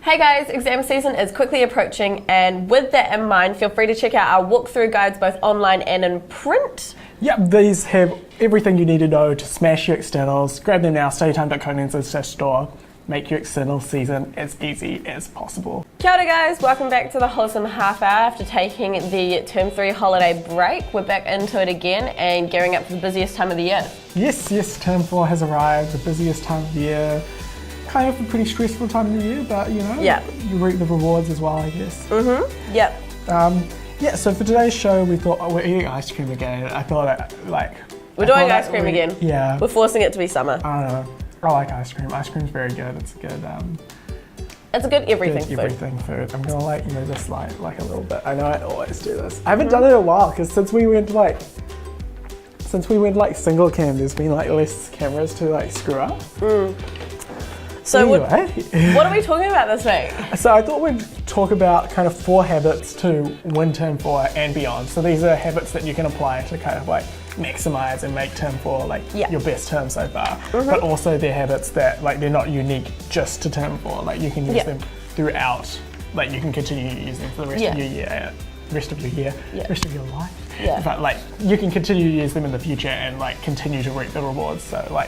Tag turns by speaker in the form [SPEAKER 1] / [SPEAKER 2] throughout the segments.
[SPEAKER 1] Hey guys, exam season is quickly approaching, and with that in mind, feel free to check out our walkthrough guides both online and in print.
[SPEAKER 2] Yep, these have everything you need to know to smash your externals. Grab them now, StudyTime.Conans/store. Make your external season as easy as possible.
[SPEAKER 1] Kia ora guys, welcome back to the Wholesome half hour after taking the Term 3 holiday break. We're back into it again and gearing up for the busiest time of the year.
[SPEAKER 2] Yes, Term 4 has arrived, the busiest time of the year. Kind of a pretty stressful time of the year, but you know, you reap the rewards as well, I guess.
[SPEAKER 1] Yep.
[SPEAKER 2] So for today's show, we thought, we're eating ice cream again. I thought,
[SPEAKER 1] we're doing ice cream again.
[SPEAKER 2] Yeah.
[SPEAKER 1] We're forcing it to be summer.
[SPEAKER 2] I don't know. I like ice cream. Ice cream's very good. It's a good,
[SPEAKER 1] it's a good everything
[SPEAKER 2] food. I'm gonna let you know this like a little bit. I know I always do this. I haven't done it in a while because since we went single cam, there's been less cameras to screw up.
[SPEAKER 1] So
[SPEAKER 2] anyway.
[SPEAKER 1] What are we talking about this week?
[SPEAKER 2] So I thought we'd talk about kind of 4 habits to win Term 4 and beyond. So these are habits that you can apply to kind of maximize and make Term 4 your best term so far. But also they're habits that they're not unique just to Term 4. You can use them throughout. You can continue to use them for the rest of your year, rest of your life.
[SPEAKER 1] Yeah.
[SPEAKER 2] But you can continue to use them in the future and continue to reap the rewards. So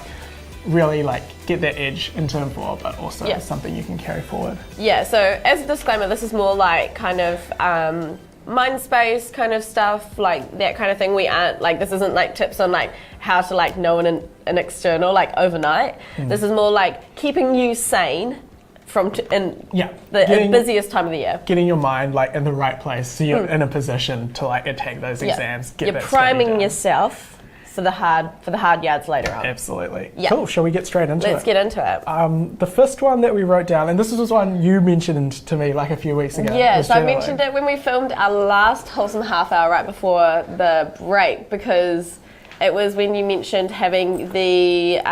[SPEAKER 2] really get that edge in Term 4, but also something you can carry forward. Yeah, so
[SPEAKER 1] as a disclaimer, this is more kind of mind space kind of stuff, that kind of thing. We aren't this isn't tips on how to know an external overnight. This is more keeping you sane from the busiest time of the year.
[SPEAKER 2] Getting your mind in the right place so you're in a position to attack those exams.
[SPEAKER 1] You're priming yourself for the hard yards later on.
[SPEAKER 2] Absolutely. Yeah. Cool. Shall we get straight into it?
[SPEAKER 1] Let's get into it.
[SPEAKER 2] The first one that we wrote down, and this was one you mentioned to me a few weeks ago.
[SPEAKER 1] Yeah, so I mentioned it when we filmed our last Wholesome half hour right before the break, because it was when you mentioned having the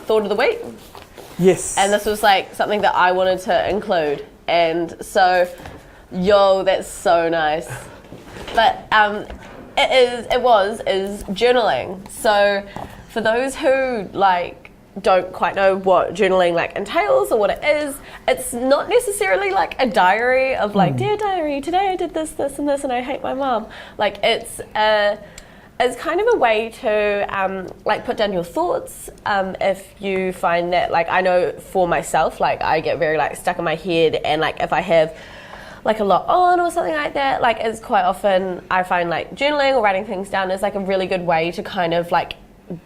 [SPEAKER 1] thought of the week.
[SPEAKER 2] Yes.
[SPEAKER 1] And this was something that I wanted to include. And so, that's so nice. But is journaling. So for those who don't quite know what journaling entails or what it is, it's not necessarily a diary of dear diary, today I did this and this and I hate my mom. It's kind of a way to put down your thoughts. If you find that I know for myself, I get very stuck in my head, and if I have a lot on or something like that, it's quite often I find journaling or writing things down is a really good way to kind of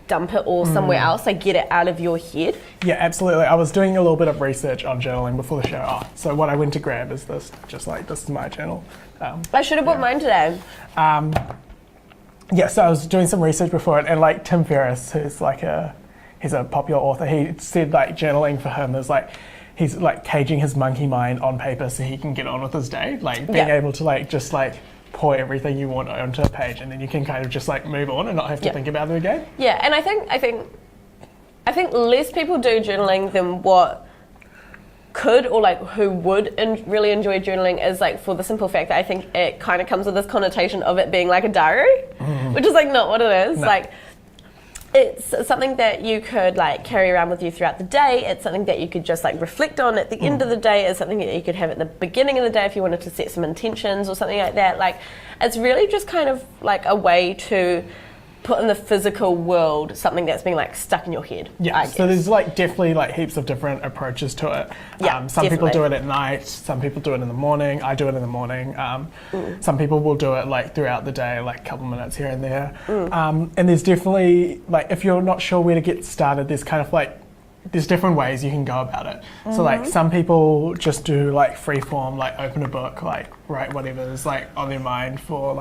[SPEAKER 1] dump it all somewhere else, get it out of your head. Yeah,
[SPEAKER 2] absolutely. I was doing a little bit of research on journaling before the show. So what I went to grab is this, this is my journal.
[SPEAKER 1] I should have bought mine today.
[SPEAKER 2] So I was doing some research before it, and Tim Ferriss, who's he's a popular author, he said journaling for him is he's caging his monkey mind on paper so he can get on with his day, being able to just pour everything you want onto a page, and then you can kind of just move on and not have to think about it again.
[SPEAKER 1] Yeah, and I think less people do journaling than what could or who would really enjoy journaling is for the simple fact that I think it kind of comes with this connotation of it being a diary, which is not what it is. No. It's something that you could carry around with you throughout the day. It's something that you could just reflect on at the end of the day. It's something that you could have at the beginning of the day if you wanted to set some intentions or something like that. It's really just kind of a way to put in the physical world something that's been stuck in your head.
[SPEAKER 2] Yeah, so there's definitely heaps of different approaches to it.
[SPEAKER 1] Yeah,
[SPEAKER 2] some people do it at night, some people do it in the morning. I do it in the morning. Some people will do it throughout the day, a couple minutes here and there. And there's definitely if you're not sure where to get started, there's kind of there's different ways you can go about it. So some people just do free form, open a book, write whatever's on their mind for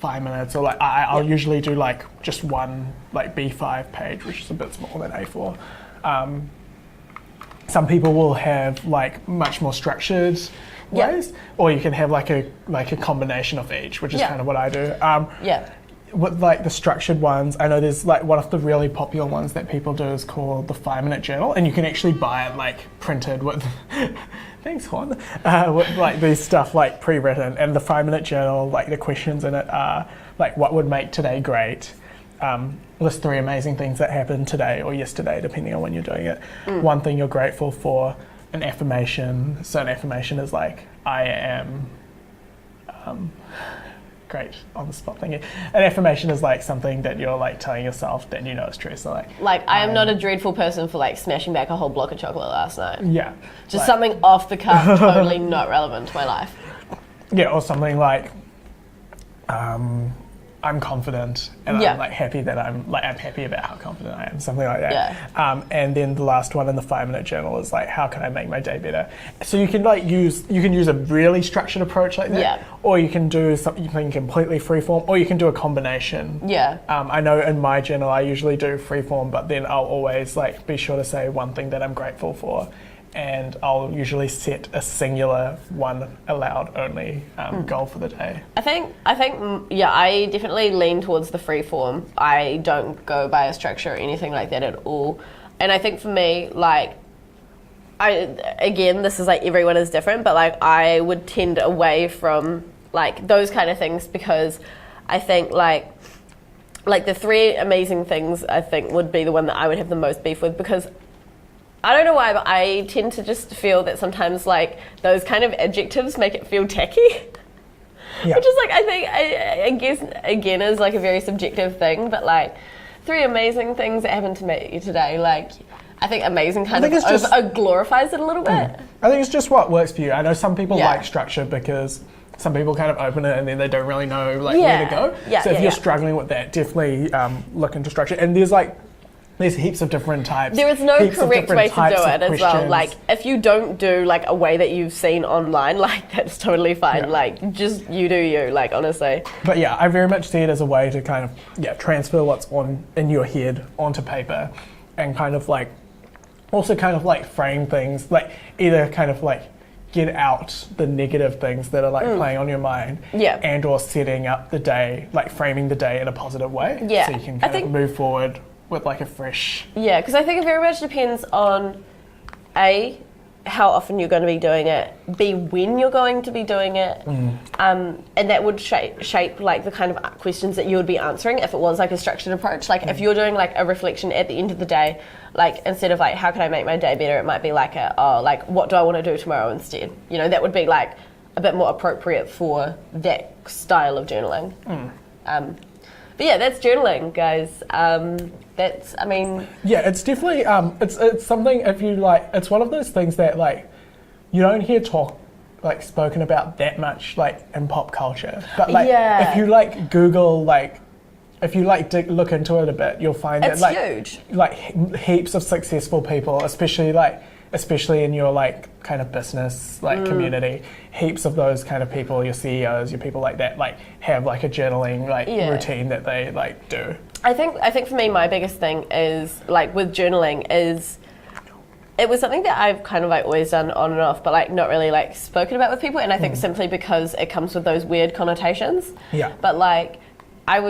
[SPEAKER 2] 5 minutes, or I'll usually do just one B5 page, which is a bit smaller than A4. Some people will have much more structured ways, or you can have a combination of each, which is kind of what I do. With the structured ones, I know there's one of the really popular ones that people do is called the 5-minute journal, and you can actually buy it printed with thanks Juan with these stuff pre-written, and the 5-minute journal, the questions in it are what would make today great, list 3 amazing things that happened today or yesterday depending on when you're doing it, 1 thing you're grateful for, an affirmation. So an affirmation is like, I am, great, on the spot thinking. An affirmation is like something that you're like telling yourself that you know is true. So like
[SPEAKER 1] I am not a dreadful person for like smashing back a whole block of chocolate last night.
[SPEAKER 2] Yeah.
[SPEAKER 1] Just something off the cuff, totally not relevant to my life.
[SPEAKER 2] Yeah, or something like, I'm confident and I'm like happy that I'm happy about how confident I am, something like that.
[SPEAKER 1] Yeah.
[SPEAKER 2] And then the last one in the 5-minute journal is like, how can I make my day better? So you can like use a really structured approach like that, or you can do something completely freeform, or you can do a combination.
[SPEAKER 1] Yeah.
[SPEAKER 2] I know in my journal I usually do freeform, but then I'll always like be sure to say one thing that I'm grateful for. And I'll usually set a singular one aloud only goal for the day. I think,
[SPEAKER 1] I definitely lean towards the free form. I don't go by a structure or anything like that at all. And I think for me, like, again, this is like everyone is different, but like I would tend away from like those kind of things because I think like the 3 amazing things I think would be the one that I would have the most beef with because I don't know why, but I tend to just feel that sometimes like those kind of adjectives make it feel tacky. Yeah. Which is like, I guess, again, is like a very subjective thing, but like 3 amazing things that happened to me today, like I think amazing kind of glorifies it a little bit.
[SPEAKER 2] I think it's just what works for you. I know some people like structure because some people kind of open it and then they don't really know like where to go. So if you're struggling with that, definitely look into structure. And there's heaps of different types.
[SPEAKER 1] There is no correct way to do it as well. Like, if you don't do like a way that you've seen online, like that's totally fine. Yeah. Like, just you do you, like honestly.
[SPEAKER 2] But yeah, I very much see it as a way to kind of transfer what's in your head onto paper, and kind of like also kind of like frame things, like either kind of like get out the negative things that are like playing on your mind, and or setting up the day, like framing the day in a positive way, so you can kind of move forward with like a fresh...
[SPEAKER 1] Yeah, because I think it very much depends on A, how often you're going to be doing it, B, when you're going to be doing it, and that would shape like the kind of questions that you would be answering if it was like a structured approach. Like if you're doing like a reflection at the end of the day, like instead of like how can I make my day better, it might be like like what do I want to do tomorrow instead? You know, that would be like a bit more appropriate for that style of journaling. But yeah, that's journaling, guys.
[SPEAKER 2] Yeah, it's definitely, it's something, if you like, it's one of those things that like, you don't hear like spoken about that much like in pop culture. But like, if you like Google, like, if you like look into it a bit, you'll find that like,
[SPEAKER 1] huge.
[SPEAKER 2] Like heaps of successful people, especially in your like kind of business like community, heaps of those kind of people, your CEOs, your people like that, like have like a journaling like routine that they like do.
[SPEAKER 1] I think for me my biggest thing is like with journaling is it was something that I've kind of like always done on and off, but like not really like spoken about with people, and I think simply because it comes with those weird connotations. Yeah. But like I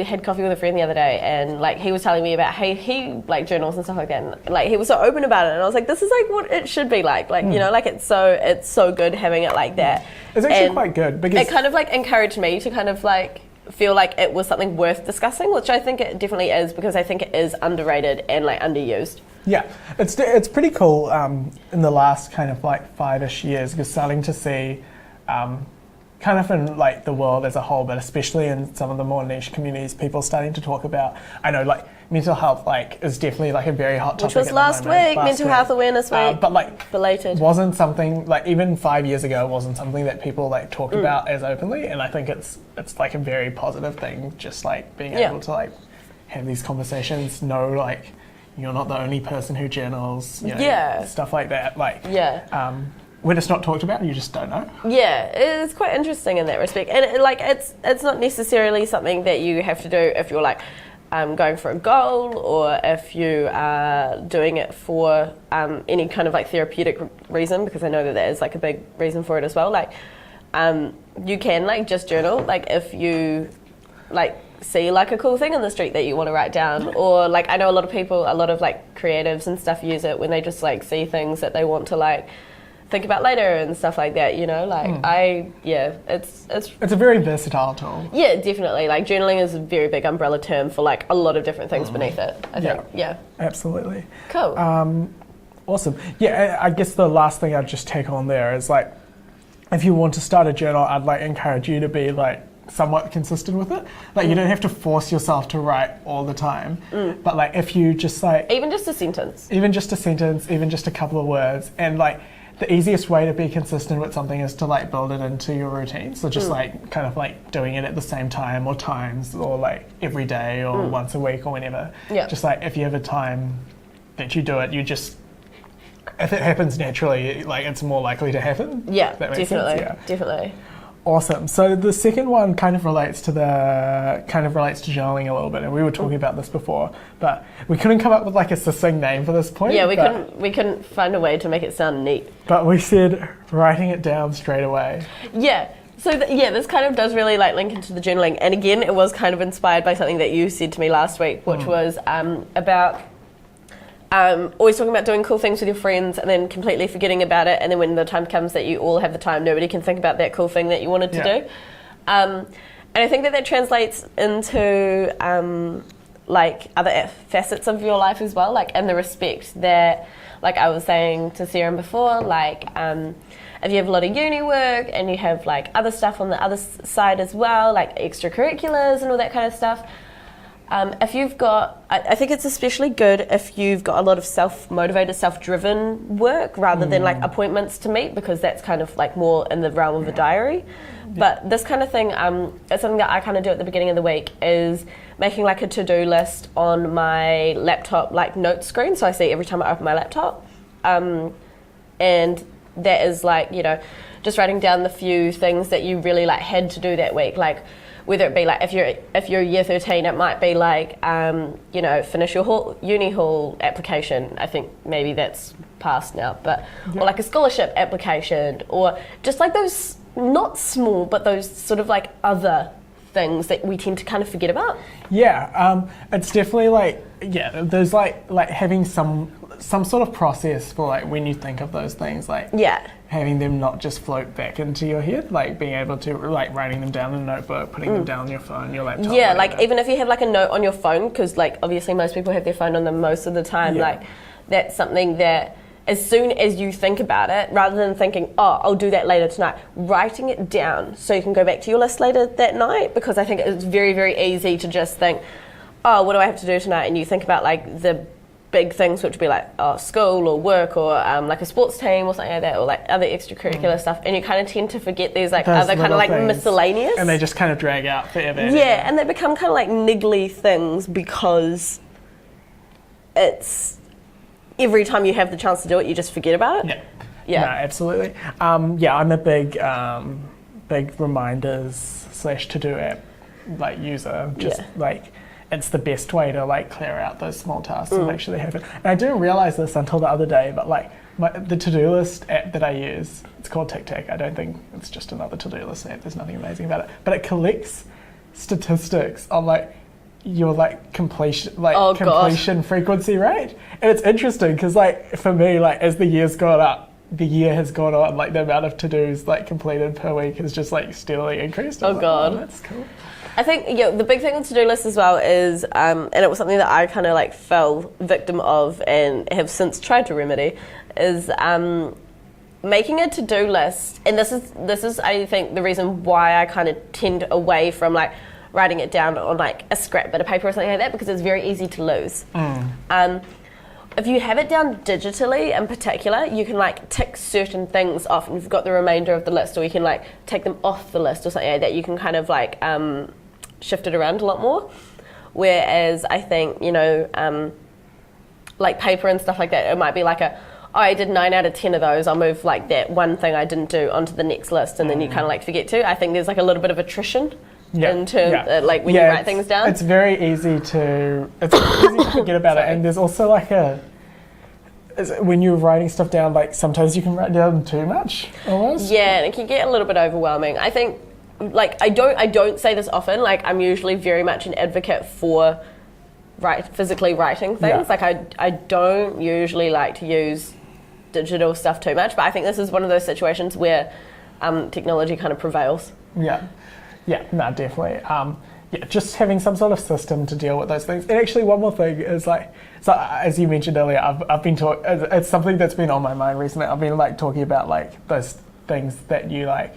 [SPEAKER 1] had coffee with a friend the other day, and like he was telling me about he like journals and stuff like that, and like he was so open about it, and I was like, this is like what it should be like you know, like it's so good having it like that.
[SPEAKER 2] It's actually quite good because
[SPEAKER 1] it kind of like encouraged me to kind of like feel like it was something worth discussing, which I think it definitely is, because I think it is underrated and like underused.
[SPEAKER 2] Yeah, it's pretty cool in the last kind of like 5-ish years, because starting to see kind of in like the world as a whole, but especially in some of the more niche communities, people starting to talk about, I know like mental health like is definitely like a very hot topic.
[SPEAKER 1] Which was last week, Mental Health Awareness Week.
[SPEAKER 2] But like
[SPEAKER 1] belated.
[SPEAKER 2] Wasn't something like even 5 years ago wasn't something that people like talked about as openly, and I think it's like a very positive thing, just like being able to like have these conversations, know like you're not the only person who journals, you know, stuff like that. Like when it's not talked about, you just don't know. Yeah,
[SPEAKER 1] it's quite interesting in that respect, and it's not necessarily something that you have to do if you're like going for a goal, or if you are doing it for any kind of like therapeutic reason, because I know that is like a big reason for it as well. Like you can like just journal, like if you like see like a cool thing on the street that you want to write down, or like I know a lot of like creatives and stuff use it when they just like see things that they want to like think about later and stuff like that, you know, like it's a
[SPEAKER 2] very versatile tool.
[SPEAKER 1] Yeah, definitely. Like journaling is a very big umbrella term for like a lot of different things beneath it, I think. Yeah.
[SPEAKER 2] Absolutely.
[SPEAKER 1] Cool.
[SPEAKER 2] Awesome. Yeah, I guess the last thing I'd just take on there is like, if you want to start a journal, I'd like encourage you to be like somewhat consistent with it. Like you don't have to force yourself to write all the time, but like if you just like
[SPEAKER 1] even just a sentence,
[SPEAKER 2] even just a couple of words, and like the easiest way to be consistent with something is to like build it into your routine. So just like kind of like doing it at the same time or times, or like every day or once a week or whenever.
[SPEAKER 1] Yeah.
[SPEAKER 2] Just like if you have a time that you do it, you just, if it happens naturally, like it's more likely to happen.
[SPEAKER 1] Yeah,
[SPEAKER 2] If that makes
[SPEAKER 1] definitely,
[SPEAKER 2] sense. Yeah.
[SPEAKER 1] definitely.
[SPEAKER 2] Awesome. So the second one kind of relates to journaling a little bit, and we were talking about this before, but we couldn't come up with like a succinct name for this point.
[SPEAKER 1] Yeah, we couldn't find a way to make it sound neat.
[SPEAKER 2] But we said writing it down straight away.
[SPEAKER 1] Yeah. So this kind of does really like link into the journaling, and again, it was kind of inspired by something that you said to me last week, which was about always talking about doing cool things with your friends and then completely forgetting about it, and then when the time comes that you all have the time, nobody can think about that cool thing that you wanted to do. And I think that translates into like other facets of your life as well, like in the respect that, like I was saying to Sarah before, like if you have a lot of uni work and you have like other stuff on the other side as well, like extracurriculars and all that kind of stuff, if you've got, I think it's especially good if you've got a lot of self-motivated, self-driven work rather than like appointments to meet, because that's kind of like more in the realm of a diary. But this kind of thing, it's something that I kind of do at the beginning of the week, is making like a to-do list on my laptop, like note screen. So I see every time I open my laptop. And that is like, you know, just writing down the few things that you really like had to do that week. Like, whether it be like if you're year 13, it might be like you know, finish your uni hall application. I think maybe that's past now, but or like a scholarship application, or just like those not small but those sort of like other things that we tend to kind of forget about.
[SPEAKER 2] Yeah, it's definitely like, yeah, there's like having some sort of process for like when you think of those things, like having them not just float back into your head, like being able to like writing them down in a notebook, putting them down on your phone, your laptop.
[SPEAKER 1] Yeah, like even if you have like a note on your phone, because like obviously most people have their phone on them most of the time, like that's something that as soon as you think about it, rather than thinking, oh, I'll do that later tonight, writing it down so you can go back to your list later that night, because I think it's very, very easy to just think, oh, what do I have to do tonight? And you think about like the big things, which would be like school or work or like a sports team or something like that, or like other extracurricular stuff, and you kind of tend to forget these like those other kind of like things, miscellaneous,
[SPEAKER 2] and they just kind of drag out forever.
[SPEAKER 1] Yeah, and they become kind of like niggly things, because it's every time you have the chance to do it, you just forget about it. Yeah,
[SPEAKER 2] no, absolutely. I'm a big reminders / to-do app like user. Just like, it's the best way to like clear out those small tasks and make sure they happen. And I didn't realize this until the other day, but like the to-do list app that I use, it's called Tic Tac. I don't think it's just another to-do list app. There's nothing amazing about it, but it collects statistics on like your like completion frequency rate. And it's interesting because like for me, like as the year has gone on, like the amount of to-dos like completed per week has just like steadily increased.
[SPEAKER 1] God.
[SPEAKER 2] Oh, that's cool.
[SPEAKER 1] I think the big thing with to-do lists as well is, and it was something that I kind of like fell victim of and have since tried to remedy, is making a to-do list. And this is I think the reason why I kind of tend away from like writing it down on like a scrap bit of paper or something like that, because it's very easy to lose. If you have it down digitally in particular, you can like tick certain things off and you've got the remainder of the list, or you can like take them off the list or something like that. You can kind of like shift it around a lot more. Whereas I think, you know, like paper and stuff like that, it might be like I did 9 out of 10 of those, I'll move like that one thing I didn't do onto the next list, and then you kind of like forget to. I think there's like a little bit of attrition in terms like when you write things down.
[SPEAKER 2] It's very easy to forget about it, and there's also like when you're writing stuff down, like sometimes you can write down too much almost. Yeah,
[SPEAKER 1] and it can get a little bit overwhelming. I think like I don't say this often, like I'm usually very much an advocate for physically writing things. Like I don't usually like to use digital stuff too much, but I think this is one of those situations where technology kind of prevails.
[SPEAKER 2] Yeah, no, definitely. just having some sort of system to deal with those things. And actually, one more thing is like, so as you mentioned earlier, I've been talking. It's something that's been on my mind recently. I've been like talking about like those things that you like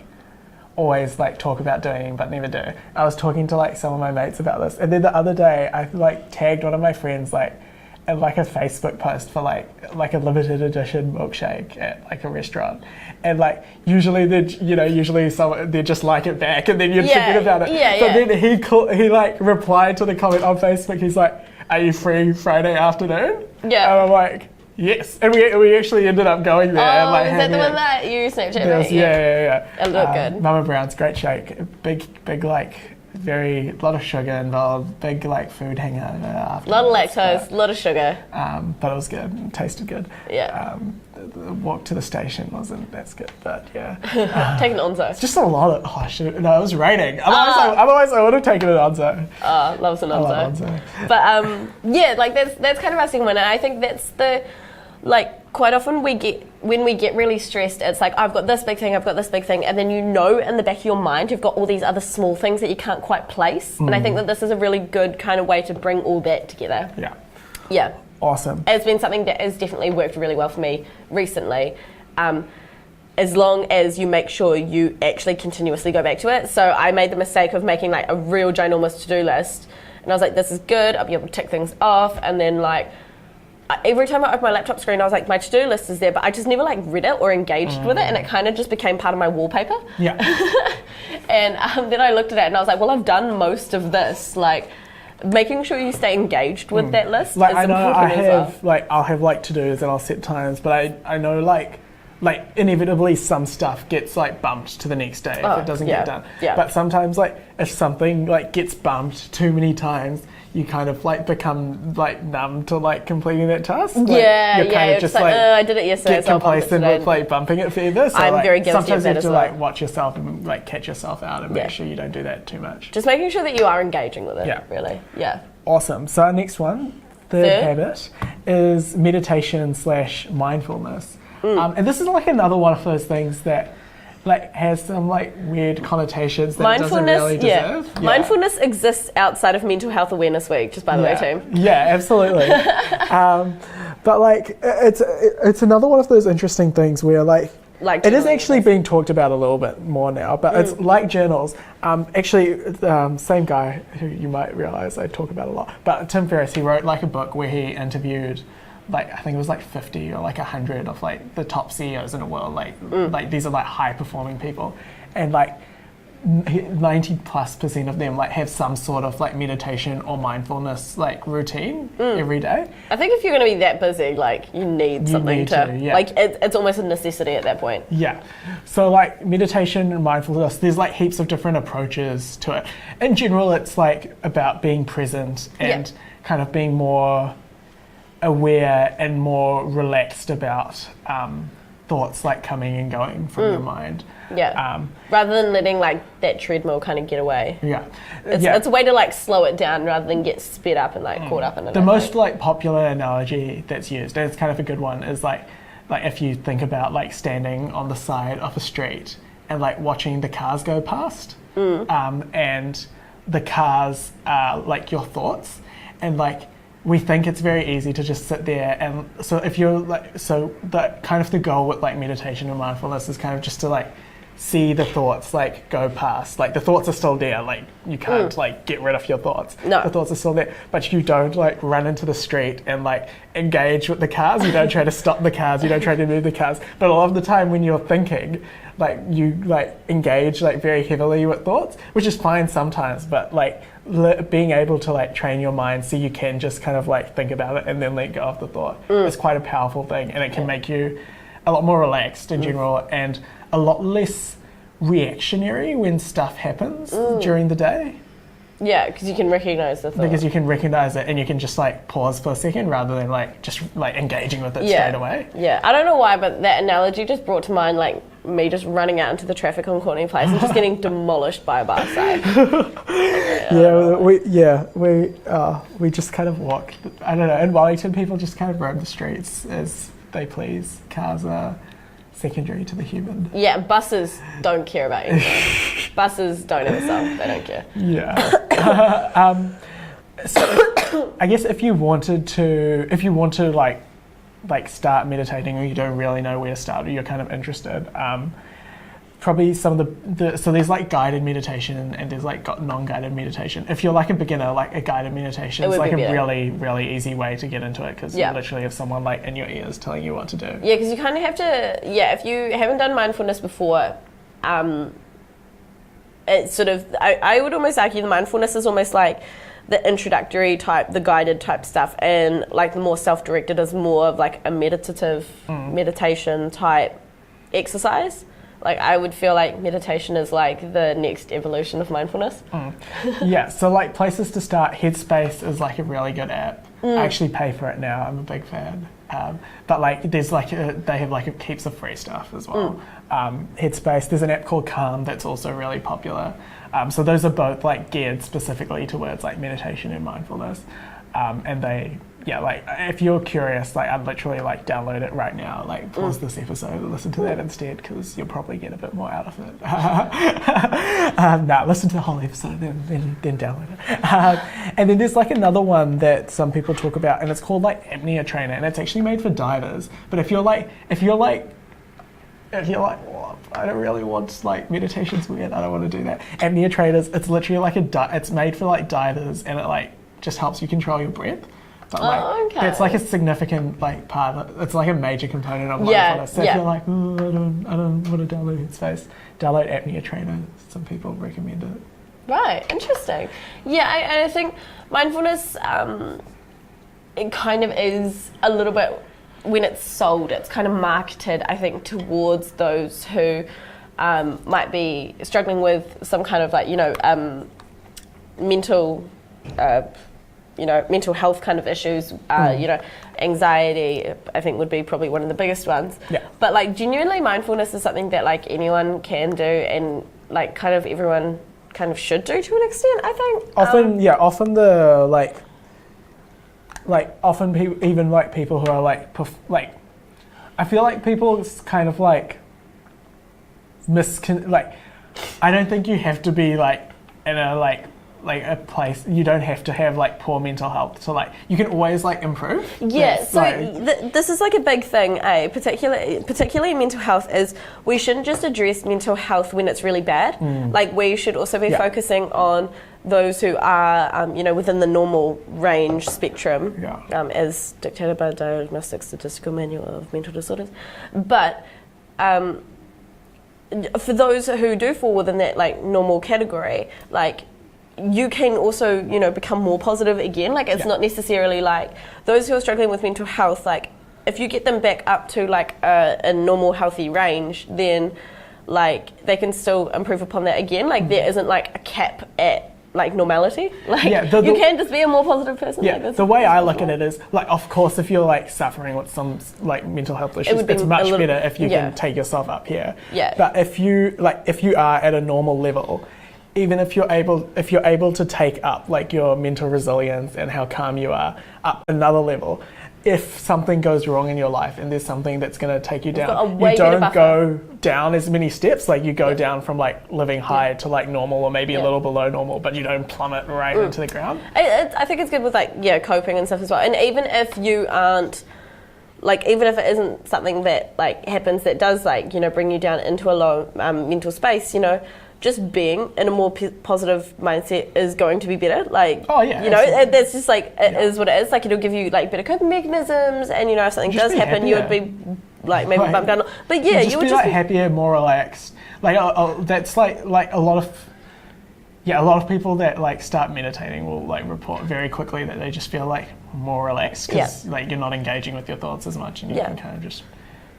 [SPEAKER 2] always like talk about doing but never do. I was talking to like some of my mates about this, and then the other day I like tagged one of my friends like in like a Facebook post for like a limited edition milkshake at like a restaurant, and like usually they just like it back and then you'd forget about it. Then he like replied to the comment on Facebook. He's like, "Are you free Friday afternoon?" Yeah, and I'm like, yes, and we actually ended up going there.
[SPEAKER 1] Oh,
[SPEAKER 2] and, like,
[SPEAKER 1] is that the one that you Snapchat me?
[SPEAKER 2] Yeah.
[SPEAKER 1] It looked good.
[SPEAKER 2] Mama Brown's, great shake. Big like, lot of sugar involved. Big like food hangover after.
[SPEAKER 1] A lot of lactose, a lot of sugar.
[SPEAKER 2] But it was good. It tasted good.
[SPEAKER 1] Yeah.
[SPEAKER 2] The walk to the station wasn't as good, but yeah.
[SPEAKER 1] Take an Onzo.
[SPEAKER 2] It's just a lot of, it was raining. Otherwise I would have taken an Onzo.
[SPEAKER 1] Loves an Onzo. But yeah, like that's kind of our second one, and I think that's the, like, quite often when we get really stressed, it's like, I've got this big thing, and then in the back of your mind you've got all these other small things that you can't quite place. And I think that this is a really good kind of way to bring all that together. Yeah.
[SPEAKER 2] Awesome.
[SPEAKER 1] It's been something that has definitely worked really well for me recently. As long as you make sure you actually continuously go back to it. So I made the mistake of making like a real ginormous to-do list, and I was like, this is good, I'll be able to tick things off, and then like every time I opened my laptop screen I was like, my to-do list is there, but I just never like read it or engaged with it, and it kind of just became part of my wallpaper.
[SPEAKER 2] Yeah.
[SPEAKER 1] And then I looked at it and I was like, well, I've done most of this. Like, making sure you stay engaged with that list
[SPEAKER 2] like,
[SPEAKER 1] is
[SPEAKER 2] I know
[SPEAKER 1] important as well.
[SPEAKER 2] I'll have like to-dos and I'll set times, but I know like inevitably some stuff gets like bumped to the next day if it doesn't get done. Yeah. But sometimes like if something like gets bumped too many times, you kind of like become like numb to like completing that task. Like, you're kind of just like
[SPEAKER 1] I did it yesterday.
[SPEAKER 2] Get complacent with like bumping it further. So
[SPEAKER 1] I'm
[SPEAKER 2] like,
[SPEAKER 1] very guilty
[SPEAKER 2] sometimes
[SPEAKER 1] of that
[SPEAKER 2] you have
[SPEAKER 1] as
[SPEAKER 2] to
[SPEAKER 1] well.
[SPEAKER 2] like watch yourself and like catch yourself out and make sure you don't do that too much.
[SPEAKER 1] Just making sure that you are engaging with it.
[SPEAKER 2] Yeah.
[SPEAKER 1] Really. Yeah.
[SPEAKER 2] Awesome. So our next one, third habit, is meditation / mindfulness. And this is like another one of those things that like has some like weird connotations that it doesn't really deserve. Yeah.
[SPEAKER 1] Mindfulness exists outside of Mental Health Awareness Week, just by the way, team.
[SPEAKER 2] Yeah, absolutely. But like it's another one of those interesting things where like it is actually being talked about a little bit more now, but it's like journals. Same guy who you might realise I talk about a lot, but Tim Ferriss, he wrote like a book where he interviewed like, I think it was like 50 or like 100 of like the top CEOs in the world, like these are like high performing people, and like 90+% of them like have some sort of like meditation or mindfulness like routine every day.
[SPEAKER 1] I think if you're going to be that busy, like you need something like it's almost a necessity at that point.
[SPEAKER 2] Yeah. So like meditation and mindfulness, there's like heaps of different approaches to it. In general, it's like about being present and kind of being more aware and more relaxed about thoughts like coming and going from your mind.
[SPEAKER 1] Yeah. Rather than letting like that treadmill kind of get away.
[SPEAKER 2] Yeah.
[SPEAKER 1] It's a way to like slow it down rather than get sped up and like caught up in it.
[SPEAKER 2] The most like popular analogy that's used, and it's kind of a good one, is like if you think about like standing on the side of a street and like watching the cars go past, and the cars are like your thoughts, and like we think it's very easy to just sit there, and so if you're like, so that kind of the goal with like meditation and mindfulness is kind of just to like see the thoughts like go past. Like the thoughts are still there, like you can't like get rid of your thoughts.
[SPEAKER 1] No.
[SPEAKER 2] The thoughts are still there, but you don't like run into the street and like engage with the cars. You don't try to stop the cars, you don't try to move the cars. But a lot of the time when you're thinking, like you like engage like very heavily with thoughts, which is fine sometimes, but like being able to like train your mind so you can just kind of like think about it and then let go of the thought is quite a powerful thing, and it can make you a lot more relaxed in general and a lot less reactionary when stuff happens during the day.
[SPEAKER 1] Yeah, because you can recognise the thought.
[SPEAKER 2] Because you can recognise it and you can just like pause for a second rather than like just like engaging with it straight away.
[SPEAKER 1] Yeah, I don't know why, but that analogy just brought to mind like me just running out into the traffic on Courtney Place and just getting demolished by a bus side.
[SPEAKER 2] We just kind of walk. I don't know. In Wellington, people just kind of roam the streets as they please. Cars are secondary to the human.
[SPEAKER 1] Yeah, buses don't care about anything. Buses don't ever stop. They don't care.
[SPEAKER 2] Yeah. So I guess if you want to like start meditating, or you don't really know where to start, or you're kind of interested, probably some of so there's like guided meditation and there's like non-guided meditation. If you're like a beginner, like a guided meditation is like a really, really easy way to get into it, because you literally have someone like in your ears telling you what to do.
[SPEAKER 1] Yeah, because you kind of have to, if you haven't done mindfulness before, it's sort of, I would almost argue the mindfulness is almost like the introductory type, the guided type stuff, and like the more self-directed is more of like a meditative meditation type exercise. Like I would feel like meditation is like the next evolution of mindfulness.
[SPEAKER 2] Yeah, so like places to start, Headspace is like a really good app. I actually pay for it now, I'm a big fan. But like there's like they have like heaps of free stuff as well. Headspace, there's an app called Calm that's also really popular. So those are both like geared specifically towards like meditation and mindfulness. And they, like if you're curious, like I'd literally like download it right now, like pause this episode and listen to that instead, because you'll probably get a bit more out of it. Listen to the whole episode, then download it. And then there's like another one that some people talk about, and it's called like Apnea Trainer, and it's actually made for divers. But if you're like, well, I don't really want like meditation's weird, I don't want to do that. Apnea Trainers, it's literally like it's made for like divers, and it like just helps you control your breath. But like it's like a significant like part of it. It's like a major component of mindfulness. So if you're like, I don't want to download Headspace, download Apnea Trainer. Some people recommend it.
[SPEAKER 1] Right, interesting. Yeah, I think mindfulness, it kind of is a little bit, when it's sold, it's kind of marketed, I think, towards those who might be struggling with some kind of like, mental health kind of issues, anxiety, I think would be probably one of the biggest ones. Yeah. But like genuinely mindfulness is something that like anyone can do, and like kind of everyone kind of should do to an extent, I think. Often people, even like people who are like, I feel like people kind of like I don't think you have to be like in a like a place, you don't have to have like poor mental health, so like you can always like improve. This is like a big thing, particularly in mental health, is we shouldn't just address mental health when it's really bad. Like we should also be focusing on those who are within the normal range spectrum, as dictated by the Diagnostic Statistical Manual of Mental Disorders. But for those who do fall within that like normal category, like you can also, become more positive again. Like it's not necessarily like those who are struggling with mental health, like if you get them back up to like a normal healthy range, then like they can still improve upon that again. Like there isn't like a cap at like normality. Like you can just be a more positive person.
[SPEAKER 2] Yeah, the way I look at it is like, of course, if you're like suffering with some like mental health issues, it's much better if you can take yourself up here. Yeah. But if you are at a normal level, even if you're able to take up like your mental resilience and how calm you are up another level, if something goes wrong in your life and there's something that's going to take you down, you don't go down as many steps. Like you go down from like living high to like normal, or maybe a little below normal, but you don't plummet right into the ground.
[SPEAKER 1] I think it's good with like coping and stuff as well. And even if you aren't even if it isn't something that like happens that does like bring you down into a low mental space, just being in a more positive mindset is going to be better. Like, that's just like, it is what it is. Like, it'll give you like better coping mechanisms, and if something does happen, you would be like maybe bumped down. But you would just be
[SPEAKER 2] happier, more relaxed. Like, that's like a lot of people that like start meditating will like report very quickly that they just feel like more relaxed, because like you're not engaging with your thoughts as much, and you can kind of just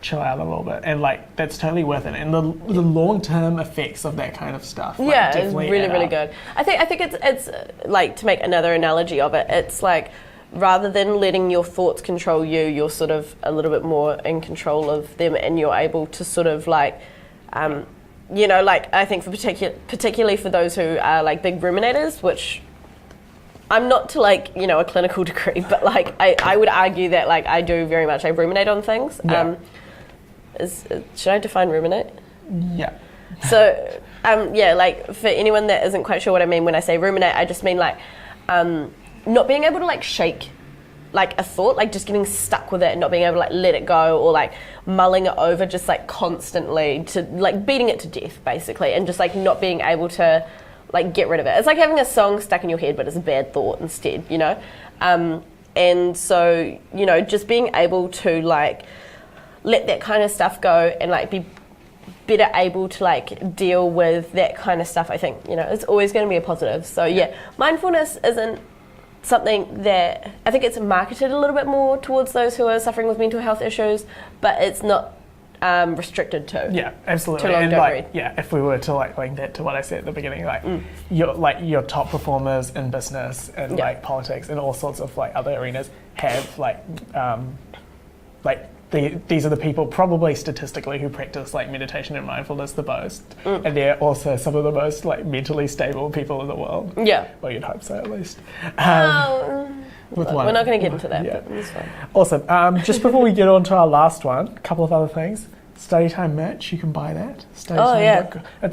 [SPEAKER 2] chill out a little bit, and like that's totally worth it. And the long-term effects of that kind of stuff,
[SPEAKER 1] it's really good. I think it's like, to make another analogy of it, it's like rather than letting your thoughts control you, you're sort of a little bit more in control of them, and you're able to sort of like like I think for particularly for those who are like big ruminators, which I'm not to like a clinical degree, but like I would argue that like I do very much, I ruminate on things. Should I define ruminate?
[SPEAKER 2] Yeah.
[SPEAKER 1] So, like for anyone that isn't quite sure what I mean when I say ruminate, I just mean like not being able to like shake like a thought, like just getting stuck with it and not being able to like let it go, or like mulling it over just like constantly, to like beating it to death basically, and just like not being able to like get rid of it. It's like having a song stuck in your head but it's a bad thought instead, you know? And so, you know, just being able to like let that kind of stuff go and like be better able to like deal with that kind of stuff, I think, you know, it's always going to be a positive. So yeah, mindfulness isn't something that, I think it's marketed a little bit more towards those who are suffering with mental health issues, but it's not restricted to.
[SPEAKER 2] Yeah, absolutely.
[SPEAKER 1] And
[SPEAKER 2] like, if we were to like link that to what I said at the beginning, like your top performers in business and like politics and all sorts of like other arenas have these are the people probably statistically who practice like meditation and mindfulness the most, and they're also some of the most like mentally stable people in the world. Yeah, well, you'd hope so at least.
[SPEAKER 1] We're not going to get into that.
[SPEAKER 2] Yeah.
[SPEAKER 1] But it's fine.
[SPEAKER 2] Awesome. Just before we get on to our last one, a couple of other things. StudyTime merch, you can buy that.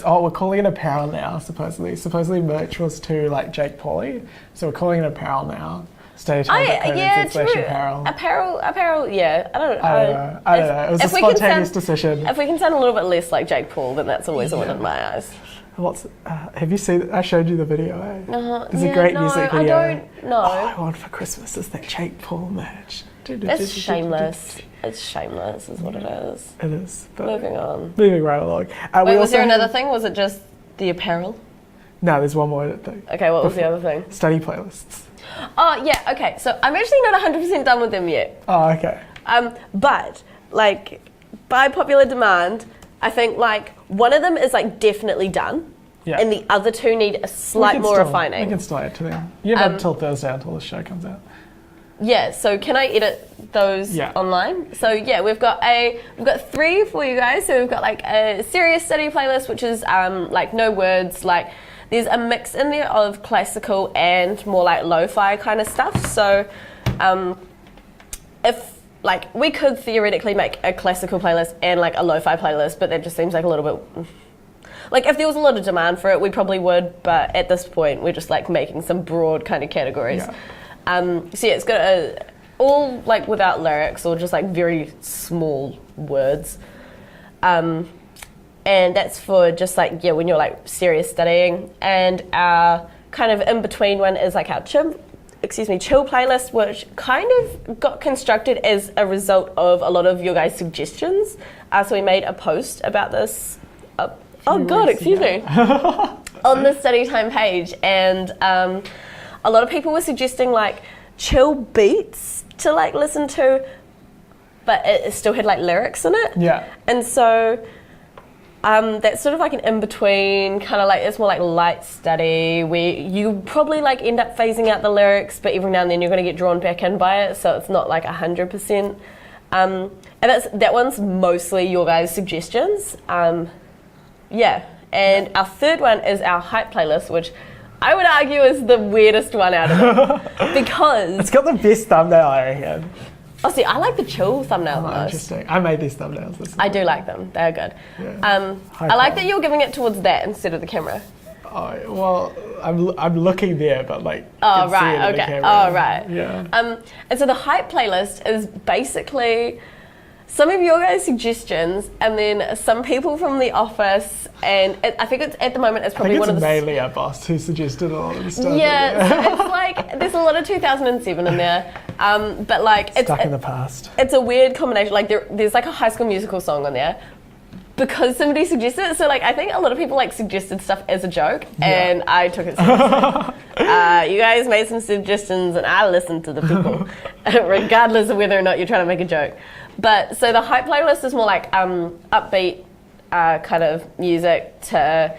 [SPEAKER 2] We're calling it apparel now, supposedly. Supposedly merch was to like Jake Pauley, so we're calling it apparel now. StudyTime.co.uk/apparel.
[SPEAKER 1] Apparel, yeah. I don't know.
[SPEAKER 2] It was a spontaneous decision.
[SPEAKER 1] If we can sound a little bit less like Jake Paul, then that's always a win in my eyes.
[SPEAKER 2] Have you seen? I showed you the video. There's a great music video.
[SPEAKER 1] I don't know.
[SPEAKER 2] All I want for Christmas is that Jake Paul merch.
[SPEAKER 1] It's shameless. It's shameless, is what it is.
[SPEAKER 2] It is.
[SPEAKER 1] Moving
[SPEAKER 2] right along.
[SPEAKER 1] Wait, was there another thing? Was it just the apparel?
[SPEAKER 2] No, there's one more thing.
[SPEAKER 1] Okay, what was the other thing?
[SPEAKER 2] Study playlists.
[SPEAKER 1] Oh yeah, okay. So I'm actually not 100% done with them yet.
[SPEAKER 2] Oh, okay.
[SPEAKER 1] But like by popular demand, I think like one of them is like definitely done, and the other two need a slight more refining.
[SPEAKER 2] We can still add to them. You have until Thursday until the show comes out.
[SPEAKER 1] Yeah. So can I edit those online? So yeah, we've got 3 for you guys. So we've got like a serious study playlist, which is like no words, like. There's a mix in there of classical and more like lo-fi kind of stuff. So if like we could theoretically make a classical playlist and like a lo-fi playlist, but that just seems like a little bit like if there was a lot of demand for it, we probably would, but at this point we're just like making some broad kind of categories. So yeah, it's got all like without lyrics or just like very small words. And that's for just like, when you're like serious studying. And our kind of in between one is like our chill playlist, which kind of got constructed as a result of a lot of your guys' suggestions. So we made a post about this. On the StudyTime page. And a lot of people were suggesting like chill beats to like listen to, but it still had like lyrics in it.
[SPEAKER 2] Yeah.
[SPEAKER 1] And so... that's sort of like an in-between, kind of like, it's more like light study, where you probably like end up phasing out the lyrics, but every now and then you're going to get drawn back in by it, so it's not like 100%. And that one's mostly your guys' suggestions. And our third one is our hype playlist, which I would argue is the weirdest one out of it. Because...
[SPEAKER 2] It's got the best thumbnail, I reckon.
[SPEAKER 1] Oh, see, I like the chill thumbnail the most.
[SPEAKER 2] Interesting. I made these thumbnails.
[SPEAKER 1] I do like them. They're good. Yeah. I like that you're giving it towards that instead of the camera.
[SPEAKER 2] Oh, well, I'm looking there, but like...
[SPEAKER 1] Oh, right, okay. Oh, right.
[SPEAKER 2] Yeah.
[SPEAKER 1] And so the hype playlist is basically some of your guys' suggestions and then some people from the office, and I think it's at the moment it's probably one of the...
[SPEAKER 2] mainly our boss who suggested a lot of the stuff.
[SPEAKER 1] Yeah, so it's like, there's a lot of 2007 in there. But like it's
[SPEAKER 2] stuck in the past.
[SPEAKER 1] It's a weird combination. Like there's like a High School Musical song on there because somebody suggested it. So like I think a lot of people like suggested stuff as a joke, and I took it seriously. You guys made some suggestions, and I listened to the people, regardless of whether or not you're trying to make a joke. But so the hype playlist is more like upbeat kind of music to.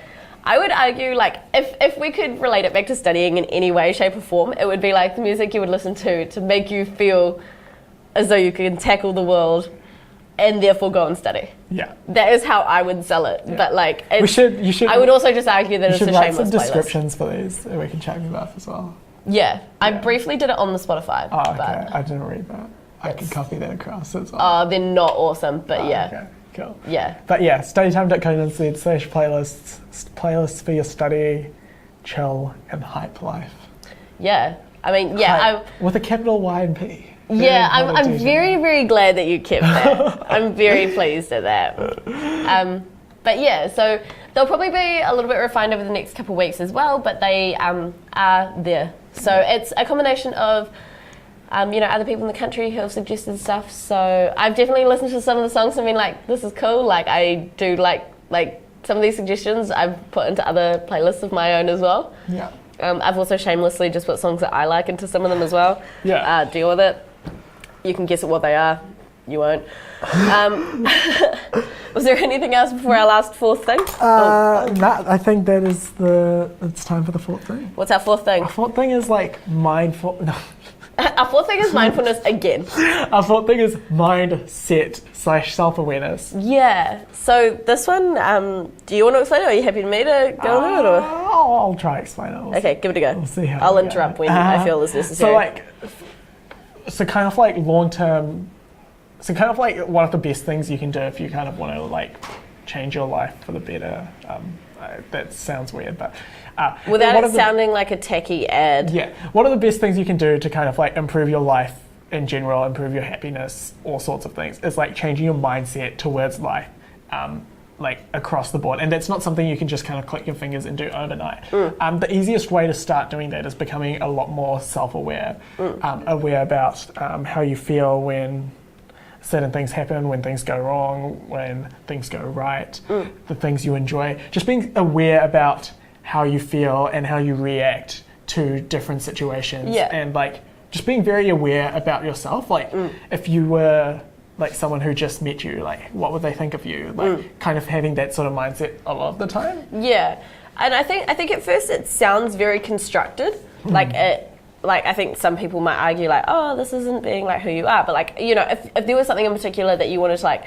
[SPEAKER 1] I would argue, like, if we could relate it back to studying in any way, shape or form, it would be like the music you would listen to make you feel as though you can tackle the world and therefore go and study.
[SPEAKER 2] Yeah.
[SPEAKER 1] That is how I would sell it. Yeah. But like,
[SPEAKER 2] you should. I
[SPEAKER 1] would also just argue that it's a shameless playlist. You should write some
[SPEAKER 2] descriptions for these and we can chat about as well.
[SPEAKER 1] Yeah. I briefly did it on the Spotify.
[SPEAKER 2] Oh, okay. I didn't read that. I can copy that across as well.
[SPEAKER 1] Oh, they're not awesome, but yeah.
[SPEAKER 2] Okay. Cool.
[SPEAKER 1] Yeah.
[SPEAKER 2] But yeah, studytime.conans/playlists for your study, chill, and hype life.
[SPEAKER 1] Yeah. I mean, yeah.
[SPEAKER 2] With a capital Y and P.
[SPEAKER 1] Yeah, I'm very, very glad that you kept that. I'm very pleased at that. But yeah, so they'll probably be a little bit refined over the next couple of weeks as well, but they are there. So it's a combination of, other people in the country who have suggested stuff. So I've definitely listened to some of the songs and been like, this is cool. Like I do like some of these suggestions I've put into other playlists of my own as well.
[SPEAKER 2] Yeah.
[SPEAKER 1] I've also shamelessly just put songs that I like into some of them as well.
[SPEAKER 2] Yeah.
[SPEAKER 1] Deal with it. You can guess at what they are. You won't. Was there anything else before our last fourth thing?
[SPEAKER 2] No, I think it's time for the fourth thing.
[SPEAKER 1] What's our fourth thing?
[SPEAKER 2] Our fourth thing is like mindful. No.
[SPEAKER 1] Our fourth thing is mindfulness again.
[SPEAKER 2] Our fourth thing is mindset/self-awareness.
[SPEAKER 1] Yeah. So this one, do you want to explain it? Or are you happy for me to go on it? Or?
[SPEAKER 2] I'll try to explain it.
[SPEAKER 1] Okay, give it a go.
[SPEAKER 2] We'll see how
[SPEAKER 1] I'll interrupt when I feel is necessary.
[SPEAKER 2] So kind of like long-term. So kind of like one of the best things you can do if you kind of want to like change your life for the better. That sounds weird, but
[SPEAKER 1] without it sounding like a techie ad.
[SPEAKER 2] Yeah. What are the best things you can do to kind of like improve your life in general, improve your happiness, all sorts of things? It's like changing your mindset towards life, like across the board. And that's not something you can just kind of click your fingers and do overnight. The easiest way to start doing that is becoming a lot more self-aware, aware about how you feel when certain things happen, when things go wrong, when things go right, the things you enjoy. Just being aware about how you feel and how you react to different situations.
[SPEAKER 1] Yeah.
[SPEAKER 2] And like just being very aware about yourself. Like if you were like someone who just met you, like what would they think of you? Like kind of having that sort of mindset a lot of the time.
[SPEAKER 1] Yeah. And I think at first it sounds very constructed. I think some people might argue like, oh, this isn't being like who you are. But like, if there was something in particular that you wanted to like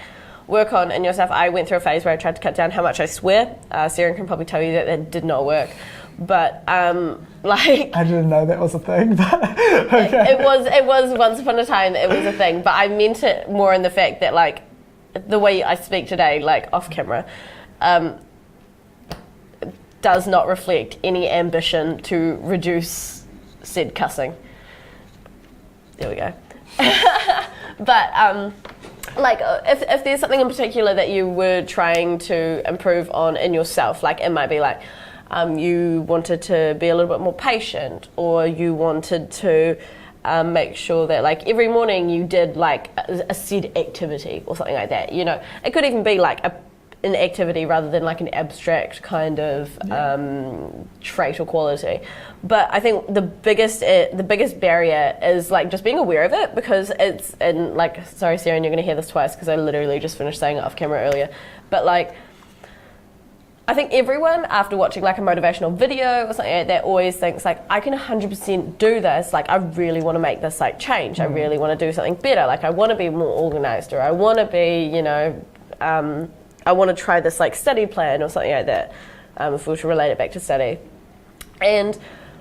[SPEAKER 1] work on in yourself, I went through a phase where I tried to cut down how much I swear. Sarah can probably tell you that did not work. But I
[SPEAKER 2] didn't know that was a thing, but okay.
[SPEAKER 1] It was once upon a time it was a thing. But I meant it more in the fact that like the way I speak today, like off camera, does not reflect any ambition to reduce said cussing. There we go. But if there's something in particular that you were trying to improve on in yourself, like it might be like you wanted to be a little bit more patient, or you wanted to make sure that like every morning you did like a said activity or something like that. It could even be like an activity rather than like an abstract kind of trait or quality. But I think the biggest barrier is like just being aware of it, because it's, and like, sorry Sarah, you're going to hear this twice because I literally just finished saying it off camera earlier, but like I think everyone after watching like a motivational video or something like that always thinks like, I can 100% do this, like I really want to make this like change, I really want to do something better, like I want to be more organized, or I want to be, I want to try this like study plan or something like that, if we were to relate it back to study. And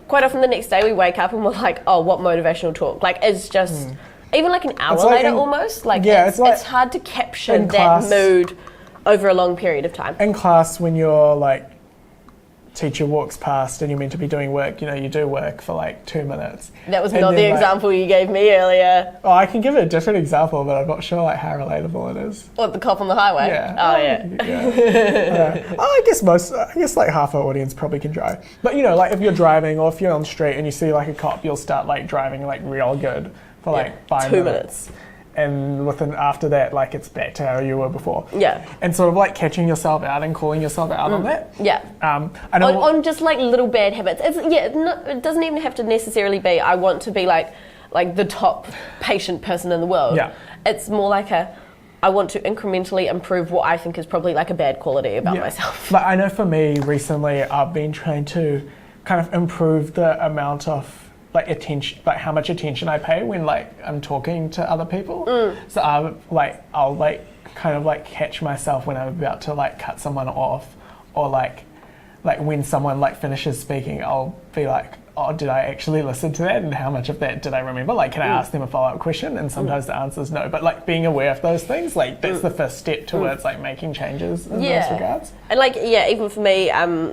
[SPEAKER 1] quite often the next day we wake up and we're like, oh, what motivational talk? Like it's just, even like an hour later almost, like it's hard to capture that mood over a long period of time.
[SPEAKER 2] In class, when your like teacher walks past and you're meant to be doing work, you do work for like 2 minutes.
[SPEAKER 1] That was not the example you gave me earlier.
[SPEAKER 2] Oh, I can give it a different example, but I'm not sure like how relatable it is.
[SPEAKER 1] What, the cop on the highway?
[SPEAKER 2] Yeah.
[SPEAKER 1] Oh yeah.
[SPEAKER 2] I guess like half our audience probably can drive. But like if you're driving or if you're on the street and you see like a cop, you'll start like driving like real good for like 5 minutes. And after that, like it's back to how you were before. Yeah. And sort of like catching yourself out and calling yourself out on that.
[SPEAKER 1] Yeah. On just like little bad habits. It doesn't even have to necessarily be, I want to be like the top patient person in the world. Yeah. It's more like I want to incrementally improve what I think is probably like a bad quality about myself.
[SPEAKER 2] But I know for me recently, I've been trying to kind of improve the amount of like attention, like how much attention I pay when like I'm talking to other people. So I'll kind of like catch myself when I'm about to like cut someone off, or like when someone like finishes speaking, I'll be like, oh, did I actually listen to that, and how much of that did I remember? Like, can I ask them a follow-up question? And sometimes the answer is no. But like being aware of those things, like that's the first step towards like making changes in those regards.
[SPEAKER 1] And like, even for me,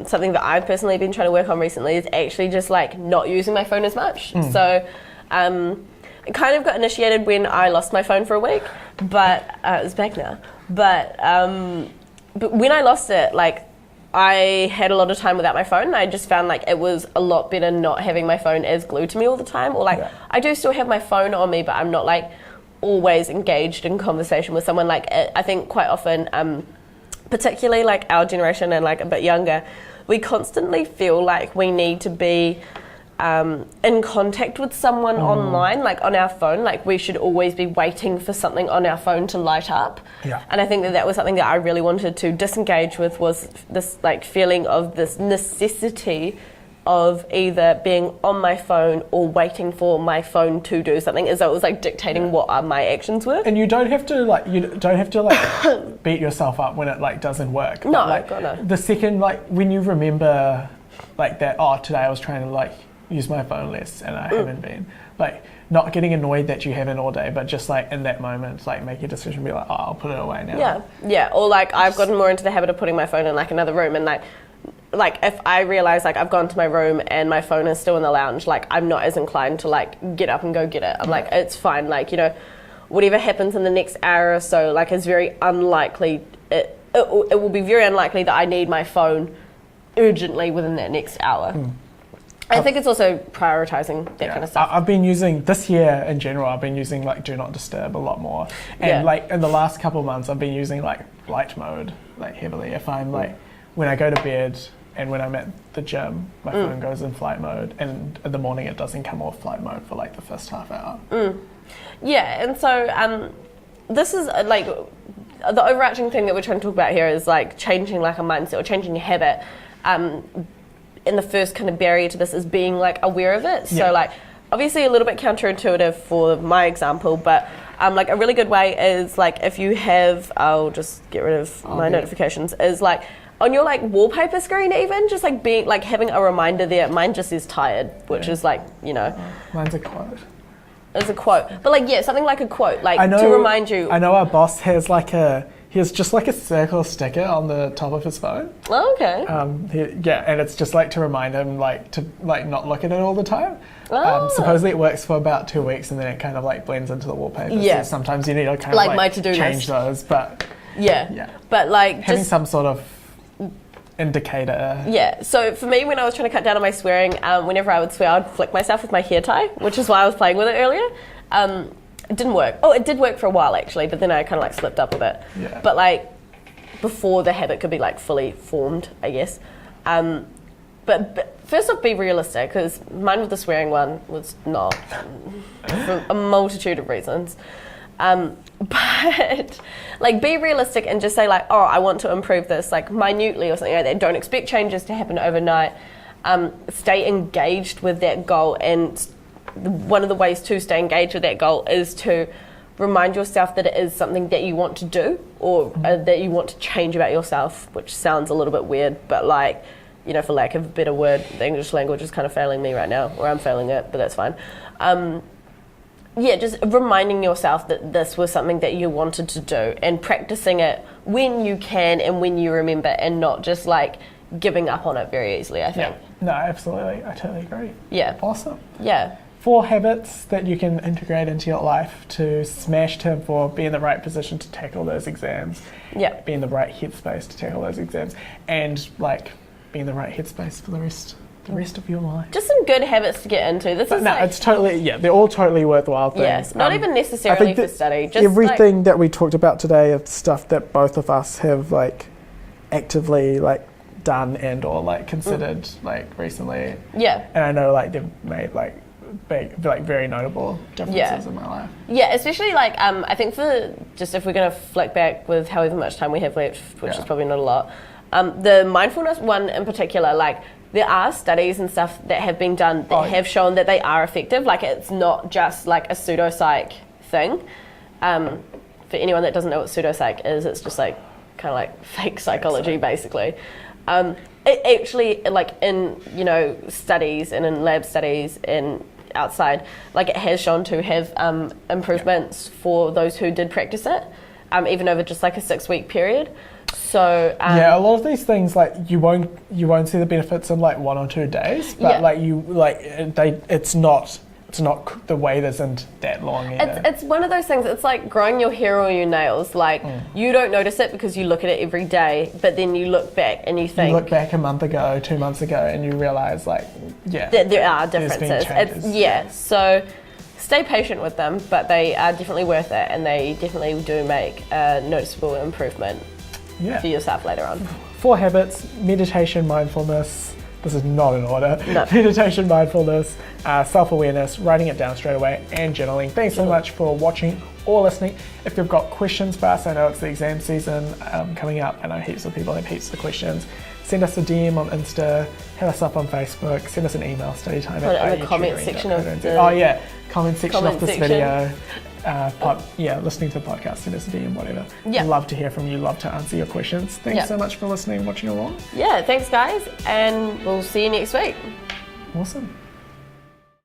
[SPEAKER 1] something that I've personally been trying to work on recently is actually just like not using my phone as much. So it kind of got initiated when I lost my phone for a week, but it's back now. But when I lost it, like, I had a lot of time without my phone, and I just found like it was a lot better not having my phone as glued to me all the time. Or like, I do still have my phone on me, but I'm not like always engaged in conversation with someone. Like, I think quite often, particularly like our generation and like a bit younger, we constantly feel like we need to be in contact with someone online, like on our phone. Like, we should always be waiting for something on our phone to light up. And I think that was something that I really wanted to disengage with, was this like feeling of this necessity of either being on my phone or waiting for my phone to do something, as though it was like dictating what my actions were.
[SPEAKER 2] And you don't have to beat yourself up when it like doesn't work.
[SPEAKER 1] No,
[SPEAKER 2] like,
[SPEAKER 1] God, no.
[SPEAKER 2] The second, like, when you remember like that, oh, today I was trying to like use my phone less and I haven't been, like, not getting annoyed that you haven't all day, but just like in that moment, like make a decision, be like, oh, I'll put it away now.
[SPEAKER 1] Or like, I've gotten more into the habit of putting my phone in like another room, and like if I realise like I've gone to my room and my phone is still in the lounge, like I'm not as inclined to like get up and go get it. I'm like, it's fine, like, you know, whatever happens in the next hour or so, like, it's very unlikely, it will be very unlikely that I need my phone urgently within that next hour. I think it's also prioritising that kind of stuff.
[SPEAKER 2] I've been using, this year in general, I've been using like Do Not Disturb a lot more. And like in the last couple of months, I've been using like flight mode like heavily. If I'm like, when I go to bed and when I'm at the gym, my phone goes in flight mode, and in the morning it doesn't come off flight mode for like the first half hour.
[SPEAKER 1] Yeah, and so this is like, the overarching thing that we're trying to talk about here is like changing like a mindset or changing your habit. And the first kind of barrier to this is being like aware of it. So like, obviously a little bit counterintuitive for my example, but like a really good way is like, if you have, I'll just get rid of my notifications, is like on your like wallpaper screen, even just like being like having a reminder there. Mine just is tired, which is like, you know.
[SPEAKER 2] Mine's a quote.
[SPEAKER 1] It's a quote, but like, something like a quote, like to remind you.
[SPEAKER 2] I know our boss has like he has just like a circle sticker on the top of his phone.
[SPEAKER 1] Oh, okay.
[SPEAKER 2] And it's just like to remind him like to like not look at it all the time.
[SPEAKER 1] Oh.
[SPEAKER 2] Supposedly it works for about 2 weeks, and then it kind of like blends into the wallpaper.
[SPEAKER 1] Yeah.
[SPEAKER 2] So sometimes you need to kind
[SPEAKER 1] like
[SPEAKER 2] of
[SPEAKER 1] my
[SPEAKER 2] like
[SPEAKER 1] to-do
[SPEAKER 2] change
[SPEAKER 1] list.
[SPEAKER 2] those, but
[SPEAKER 1] But like
[SPEAKER 2] having
[SPEAKER 1] just
[SPEAKER 2] some sort of indicator.
[SPEAKER 1] Yeah, so for me, when I was trying to cut down on my swearing, whenever I would swear, I would flick myself with my hair tie, which is why I was playing with it earlier. It didn't work. Oh, it did work for a while actually, but then I kind of like slipped up a bit.
[SPEAKER 2] Yeah.
[SPEAKER 1] But like before the habit could be like fully formed, I guess. But first off, be realistic, because mine with the swearing one was not, for a multitude of reasons. But like, be realistic and just say like, oh, I want to improve this, like minutely or something like that. Don't expect changes to happen overnight. Stay engaged with that goal, and one of the ways to stay engaged with that goal is to remind yourself that it is something that you want to do, or that you want to change about yourself, which sounds a little bit weird, but like, you know, for lack of a better word, the English language is kind of failing me right now, or I'm failing it, but that's fine. Just reminding yourself that this was something that you wanted to do, and practicing it when you can and when you remember, and not just like giving up on it very easily, I think.
[SPEAKER 2] No, absolutely. I totally agree.
[SPEAKER 1] Yeah.
[SPEAKER 2] Awesome.
[SPEAKER 1] Yeah.
[SPEAKER 2] 4 habits that you can integrate into your life to smash Tim for, be in the right position to tackle those exams.
[SPEAKER 1] Yeah.
[SPEAKER 2] Be in the right headspace to tackle those exams, and like be in the right headspace for the rest of your life.
[SPEAKER 1] Just some good habits to get into.
[SPEAKER 2] It's totally, they're all totally worthwhile things.
[SPEAKER 1] Yes, not even necessarily for study. Just
[SPEAKER 2] everything that we talked about today is stuff that both of us have like actively like done and or like considered like recently.
[SPEAKER 1] Yeah.
[SPEAKER 2] And I know like they've made like big, like very nototable differences in my life.
[SPEAKER 1] Yeah, especially like I think if we're gonna flick back with however much time we have left, which is probably not a lot. The mindfulness one in particular, like there are studies and stuff that have been done that have shown that they are effective. Like, it's not just like a pseudopsych thing. For anyone that doesn't know what pseudopsych is, it's just like kind of like fake psychology basically. It actually, like in, studies and in lab studies and outside, like it has shown to have improvements for those who did practice it, even over just like a 6-week period. So
[SPEAKER 2] a lot of these things, like you won't see the benefits in like 1 or 2 days, but it's not the wait isn't that long either.
[SPEAKER 1] It's one of those things. It's like growing your hair or your nails. Like you don't notice it because you look at it every day, but then you look back and you think.
[SPEAKER 2] You look back a month ago, 2 months ago, and you realise that
[SPEAKER 1] there are differences. So stay patient with them, but they are definitely worth it, and they definitely do make a noticeable improvement for yourself later on.
[SPEAKER 2] 4 habits: meditation, mindfulness. This is not in order.
[SPEAKER 1] No.
[SPEAKER 2] Meditation, mindfulness, self-awareness, writing it down straight away, and journaling. Thanks so much for watching or listening. If you've got questions for us, I know it's the exam season coming up. I know heaps of people have heaps of questions. Send us a DM on Insta, hit us up on Facebook, send us an email, StudyTime.
[SPEAKER 1] Put it in the comment section of the...
[SPEAKER 2] comment section of this video. Listening to the podcast, send us a DM, whatever. Love to hear from you, love to answer your questions. Thanks so much for listening and watching along.
[SPEAKER 1] Yeah, thanks guys, and we'll see you next week.
[SPEAKER 2] Awesome.